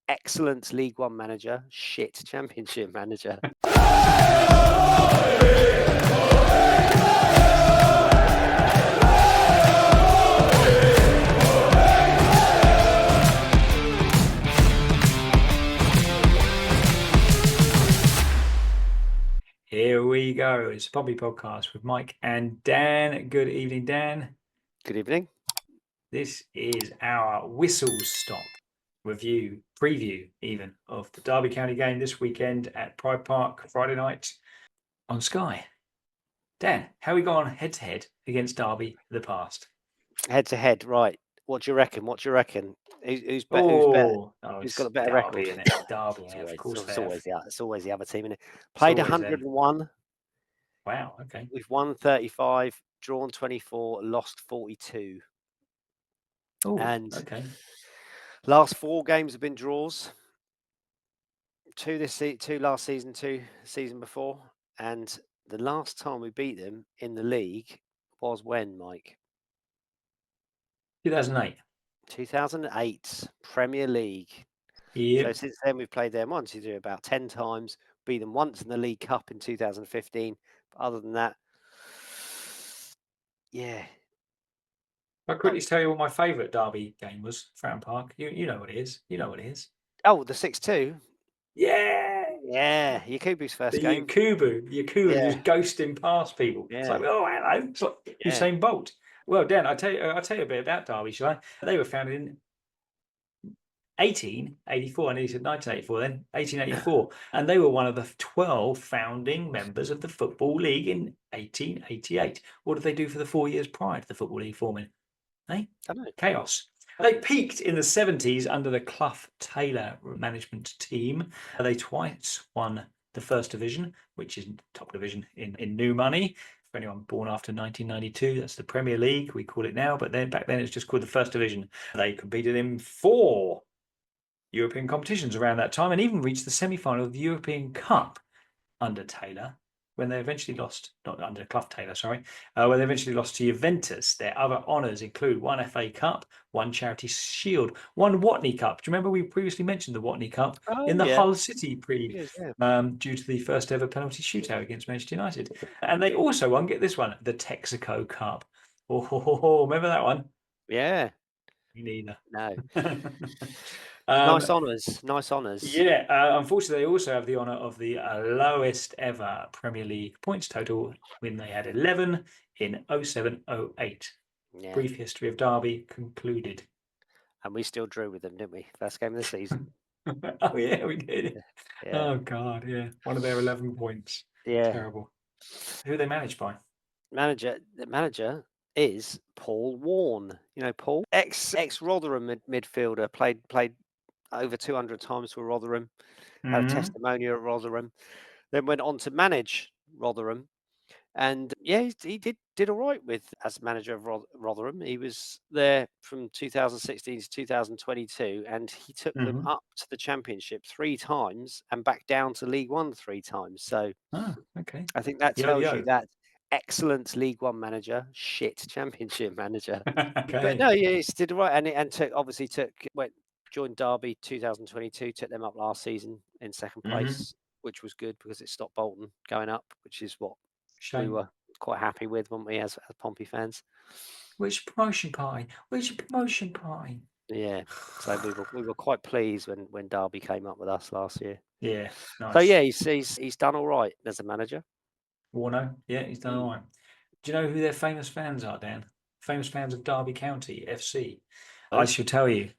excellent League One manager, shit Championship manager. Here we go. It's Pompey Podcast with Mike and Dan. Good evening, Dan. Good evening. This is our whistle-stop review, preview even, of the Derby County game this weekend at Pride Park, Friday night on Sky. Dan, how we gone head-to-head against Derby in the past? Head-to-head, right. What do you reckon? Who's better? Who's got a better Derby, record? innit? Derby, innit? Of course It's always the other team, innit? It's Played always them. 101. Wow, okay. We've won 35, drawn 24, lost 42. Oh, And okay. last 4 games have been draws. 2 last season, 2 season before. And the last time we beat them in the league was when, Mike? 2008. 2008 Premier League. Yep. So since then we've played them once. You do about 10 times. Beat them once in the League Cup in 2015. But other than that, yeah. I'll quickly tell you what my favourite Derby game was, Fratton Park. You know what it is. You know what it is. Oh, the 6-2. Yeah. Yeah, Yakubu's first The game. Yakubu just ghosting past people. Yeah. It's like, oh, hello. It's like Usain Bolt. Well, Dan, I'll tell you a bit about Derby, shall I? They were founded in 1884. I nearly said 1984 then. 1884. And they were one of the 12 founding members of the Football League in 1888. What did they do for the 4 years prior to the Football League forming? I don't know. Chaos. They peaked in the 70s under the Clough Taylor management team. They twice won the First Division, which is top division in new money. For anyone born after 1992, that's the Premier League, we call it now. But then back then it's just called the First Division. They competed in 4 European competitions around that time and even reached the semi-final of the European Cup under Taylor, when they eventually lost, not under Clough Taylor, sorry, when they eventually lost to Juventus. Their other honours include 1 FA Cup, 1 Charity Shield, 1 Watney Cup. Do you remember we previously mentioned the Watney Cup in the Hull City due to the first ever penalty shootout against Manchester United? And they also won, get this one, the Texaco Cup. Oh, remember that one? Yeah. Me neither. No. Nice honours. Yeah, unfortunately, they also have the honour of the lowest ever Premier League points total when they had 11 in 07-08. Yeah. Brief history of Derby concluded. And we still drew with them, didn't we? First game of the season. Oh, yeah, we did. Yeah. Oh, God, yeah. One of their 11 points. Yeah. Terrible. Who are they managed by? The manager is Paul Warne. You know Paul, ex Rotherham midfielder, played over 200 times for Rotherham, had a testimonial at Rotherham, then went on to manage Rotherham, and yeah, he did all right as manager of Rotherham. He was there from 2016 to 2022, and he took them up to the Championship 3 times and back down to League One 3 times. So, okay, I think that tells you that. Excellent League One manager, shit Championship manager. Okay. But no, yeah, he did right, and joined Derby 2022, took them up last season in second place, which was good because it stopped Bolton going up, which is what we were quite happy with, weren't we, as Pompey fans? Which promotion party? Yeah, so we were quite pleased when Derby came up with us last year. Yeah, nice. So yeah, he's done all right as a manager. Warno, yeah, he's done all right. Do you know who their famous fans are, Dan? Famous fans of Derby County FC. I shall tell you.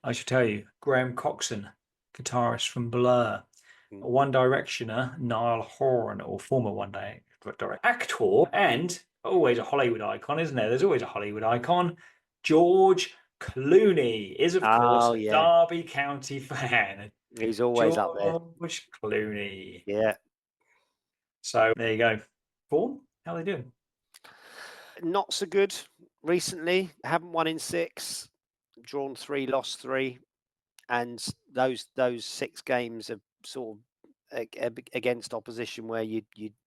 Graham Coxon, guitarist from Blur. One Directioner, Niall Horan, or former One Directioner actor, and always a Hollywood icon, isn't there? There's always a Hollywood icon. George Clooney is, of course, a Derby County fan. He's always up there. George Clooney. Yeah. So there you go. Form? How are they doing? Not so good recently. Haven't won in 6, drawn 3, lost 3, and those 6 games are sort of against opposition where you'd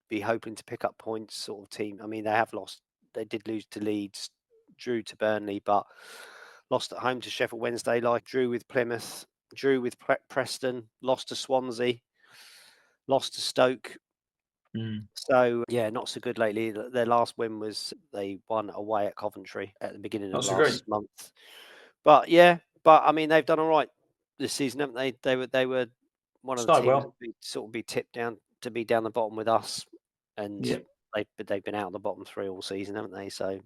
be hoping to pick up points, sort of team. I mean, they have lost. They did lose to Leeds, drew to Burnley, but lost at home to Sheffield Wednesday, drew with Plymouth, drew with Preston, lost to Swansea, lost to Stoke. So yeah, not so good lately. Their last win was they won away at Coventry at the beginning of Not so great. last month. But yeah, I mean they've done all right this season, haven't they? They were one of the Started teams well. that sort of be tipped down to be down the bottom with us, and Yep. they've been out of the bottom three all season, haven't they? So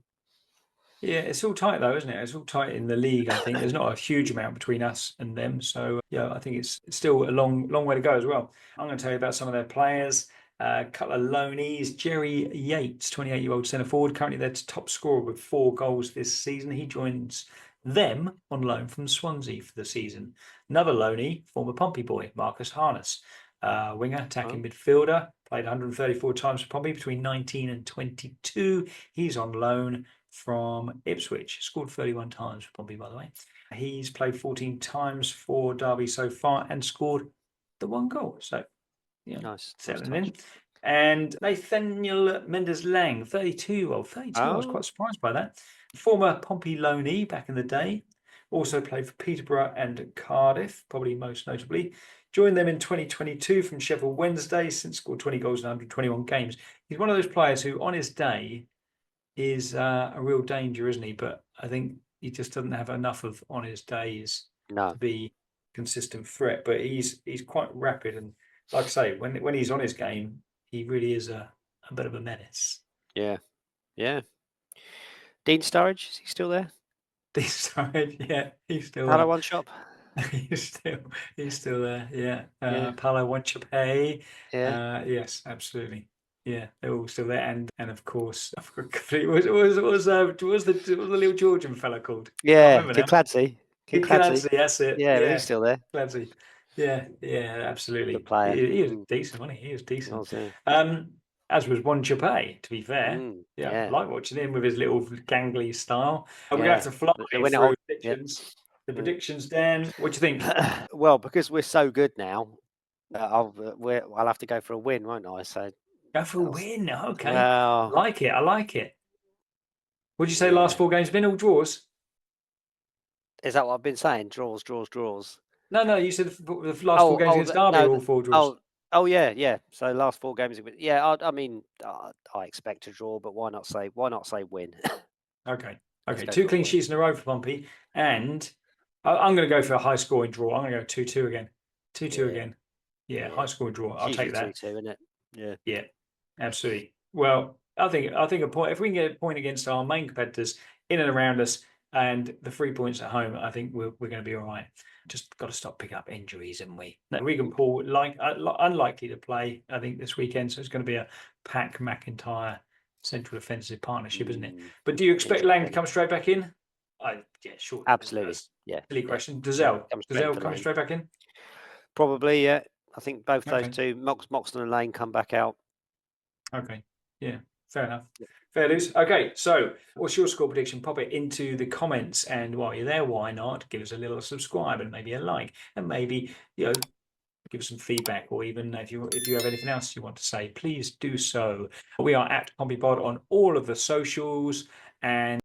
Yeah, it's all tight though, isn't it? It's all tight in the league. I think there's not a huge amount between us and them. So yeah, I think it's still a long way to go as well. I'm going to tell you about some of their players. A couple of loanees. Jerry Yates, 28-year-old centre forward, currently their top scorer with 4 goals this season. He joins them on loan from Swansea for the season. Another loanee, former Pompey boy, Marcus Harness, winger, attacking midfielder, played 134 times for Pompey between 19 and 22. He's on loan from Ipswich, scored 31 times for Pompey, by the way. He's played 14 times for Derby so far and scored the 1 goal. So, yeah, nice settling touch. in. And Nathaniel Mendes-Lang, 32-year-old. 32, I was quite surprised by that. Former Pompey loanee back in the day. Also played for Peterborough and Cardiff, probably most notably. Joined them in 2022 from Sheffield Wednesday, since scored 20 goals in 121 games. He's one of those players who, on his day, is a real danger, isn't he? But I think he just doesn't have enough of on his days to be consistent threat. But he's quite rapid, and like I say, when he's on his game, he really is a bit of a menace. Yeah, yeah. Dean Sturridge, is he still there? Dean Sturridge, yeah, he's still Hello, there. one shop. he's still there. Yeah, Yeah, Paulo Wanchope. yeah. Yes, absolutely. Yeah, they're all still there, and of course, I forgot completely. What was the little Georgian fella called? Can't Yeah, remember now. Kincladze. Kincladze, that's it. Yeah, Yeah, he's still there. Kincladze. Yeah, Good absolutely. player. He was decent, wasn't he? He was He decent. was, yeah. As was Wanchope, to be fair. Yeah, I Yeah, like watching him with his little gangly style. We're gonna have yeah. to fly They win it through all. Yeah. predictions. The predictions, Dan. What do you think? Well, because we're so good now, I'll have to go for a win, won't I? So Go for a win. Okay. well, I like it. What did you say last yeah. 4 games been? All draws? Is that what I've been saying? Draws, draws, draws. No, you said the last 4 games against Derby No, are all 4 draws. yeah. So last 4 games, yeah. I mean, I expect to draw, but why not say win? Okay. Let's Okay. go 2 for a clean win. sheets in a row for Pompey. And I'm going to go for a high scoring draw. I'm going to go 2-2 again. 2-2 again. Yeah, high scoring draw. It's I'll usually take that. 2-2, isn't it? Yeah. Yeah, absolutely. Well, I think a point, if we can get a point against our main competitors in and around us and the 3 points at home, I think we're going to be all right. Just got to stop picking up injuries, haven't we? Regan Paul, unlikely to play, I think, this weekend. So it's going to be a Pack McIntyre central defensive partnership, isn't it? But do you expect Lang to come straight back in? Yeah, sure. Absolutely. That's Yeah. silly question. Yeah, Dazelle coming straight back in? Probably, yeah. I think both those Okay. two, Moxton and Lane, come back out. Okay. Yeah. Fair enough. Fair dues. Okay. So, what's your score prediction? Pop it into the comments, and while you're there, why not give us a little subscribe and maybe a like, and maybe give us some feedback, or even if you have anything else you want to say, please do so. We are at PompeyPod on all of the socials, and